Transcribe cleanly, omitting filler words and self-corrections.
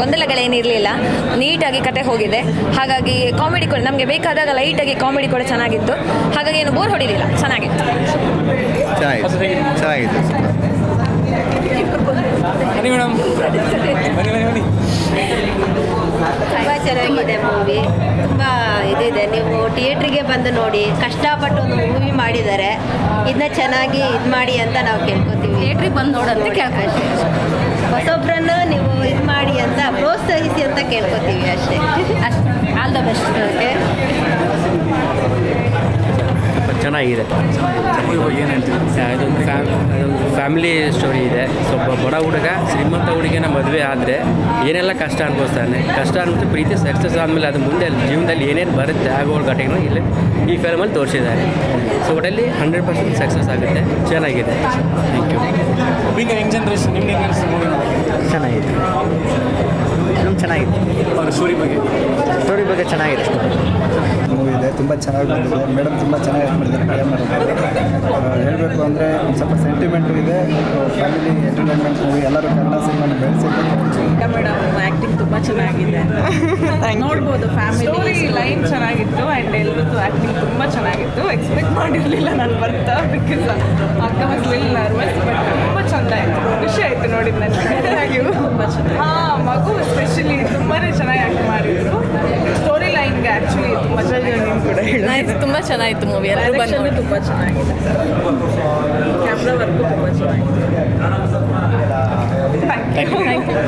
ಗೊಂದಲಗಳೇನಿರಲಿಲ್ಲ, ನೀಟಾಗಿ ಕತೆ ಹೋಗಿದೆ. ಹಾಗಾಗಿ ಕಾಮಿಡಿ ಕೂಡ ನಮಗೆ ಬೇಕಾದಾಗ ಲೈಟಾಗಿ ಕಾಮಿಡಿ ಕೂಡ ಚೆನ್ನಾಗಿತ್ತು. ಹಾಗಾಗಿ ಏನು ಬೋರ್ ಹೊಡಿಲಿಲ್ಲ, ಚೆನ್ನಾಗಿತ್ತು. ತುಂಬ ಚೆನ್ನಾಗಿದೆ ಮೂವಿ. ತುಂಬ ಇದಿದೆ. ನೀವು ಥಿಯೇಟ್ರಿಗೆ ಬಂದು ನೋಡಿ. ಕಷ್ಟಪಟ್ಟು ಒಂದು ಮೂವಿ ಮಾಡಿದ್ದಾರೆ. ಇದನ್ನ ಚೆನ್ನಾಗಿ ಇದು ಮಾಡಿ ಅಂತ ನಾವು ಕೇಳ್ಕೊತೀವಿ. ಥಿಯೇಟ್ರಿಗೆ ಬಂದು ನೋಡೋದು ಹೊಸೊಬ್ಬರನ್ನು ನೀವು ಇದು ಮಾಡಿ ಅಂತ ಪ್ರೋತ್ಸಾಹಿಸಿ ಅಂತ ಕೇಳ್ಕೊತೀವಿ ಅಷ್ಟೇ. All the best. ಓಕೆ, ಚೆನ್ನಾಗಿದೆ. ಇದೊಂದು ಫ್ಯಾಮಿಲಿ ಸ್ಟೋರಿ ಇದೆ. ಸ್ವಲ್ಪ ಬಡ ಹುಡುಗ ಶ್ರೀಮಂತ ಹುಡುಗಿನ ಮದುವೆ ಆದರೆ ಏನೆಲ್ಲ ಕಷ್ಟ ಅನ್ಭವಿಸ್ತಾನೆ. ಕಷ್ಟ ಅನ್ಬಿಟ್ಟು ಪ್ರೀತಿ ಸಕ್ಸಸ್ ಆದಮೇಲೆ ಅದು ಮುಂದೆ ಜೀವನದಲ್ಲಿ ಏನೇನು ಬರುತ್ತೆ ಆಗೋಳ ಘಟನೆಗಳು ಇಲ್ಲಿ ಈ ಫಿಲ್ಮಲ್ಲಿ ತೋರಿಸಿದ್ದಾರೆ. ಸೊ ಒಟ್ಟಲ್ಲಿ 100% ಸಕ್ಸಸ್ ಆಗುತ್ತೆ. ಚೆನ್ನಾಗಿದೆ. Thank you. ಈಗ ಯಂಗ್ ಜನರೇಷನ್ ನಿಮ್ಗೆ ಹೆಂಗೆ ಅನಿಸ್ತು ಮೂವಿ? ಚೆನ್ನಾಗಿದೆ. ಫಿಲ್ಮ್ ಚೆನ್ನಾಗಿದೆ. ಅವ್ರ ಸ್ಟೋರಿ ಬಗ್ಗೆ ಚೆನ್ನಾಗಿದೆ. ಮೂವಿ ಇದೆ, ತುಂಬ ಚೆನ್ನಾಗಿ ಬಂದಿದೆ. ಮೇಡಮ್ ತುಂಬ ಚೆನ್ನಾಗಿ ಮಾಡಿದ್ದಾರೆ. ಪ್ಲೇ ಮಾಡಿದ್ದಾರೆ. ಹೇಳಬೇಕು ಅಂದರೆ ಒಂದು ಸ್ವಲ್ಪ ಸೆಂಟಿಮೆಂಟು ಇದೆ. Family entertainment movie. ಎಲ್ಲರೂ ಕನ್ನಡ ಸಿನಿಮಾನ ಬೆಳೆಸಿದ್ದಾರೆ. ಮೇಡಮ್ ಆ್ಯಕ್ಟಿಂಗ್ ತುಂಬ ಚೆನ್ನಾಗಿದೆ. ನೋಡ್ಬೋದು. ಫ್ಯಾಮಿಲಿ ಲೈನ್ ಚೆನ್ನಾಗಿತ್ತು ಆ್ಯಂಡ್ ಎಲ್ಲರದ್ದು ಆ್ಯಕ್ಟಿಂಗ್ ತುಂಬ ಚೆನ್ನಾಗಿತ್ತು. ಎಕ್ಸ್ಪೆಕ್ಟ್ ಮಾಡಿರಲಿಲ್ಲ ನಾನು ಬರ್ತಾ, ಬಿಕಾಸ್ ಅಕ್ಕ ಮಕ್ಕಳಿಲ್ಲ ನರ್ವಸ್, ಬಟ್ ತುಂಬ ಚೆಂದ ಆಯಿತು. ಖುಷಿ ಆಯಿತು ನೋಡಿದ ನನಗೆ. ತುಂಬ ಚೆನ್ನಾಗಿ ಮಗು ಎಸ್ಪೆಷಲಿ ತುಂಬಾ ಚೆನ್ನಾಗಿ ಆ್ಯಕ್ಟ್ ಮಾಡಿದ್ರು. ಸ್ಟೋರಿ ಲೈನ್ಗೆ ಆ್ಯಕ್ಚುಲಿ ತುಂಬ ಚೆನ್ನಾಗಿ ಕೂಡ ತುಂಬ ಚೆನ್ನಾಗಿತ್ತು ಮೂವಿ. ಎಲ್ಲರೂ ಬಂದು ತುಂಬ ಚೆನ್ನಾಗಿದೆ. ಕ್ಯಾಮ್ರಾ ವರ್ಕು ತುಂಬ ಚೆನ್ನಾಗಿದೆ. Thank you.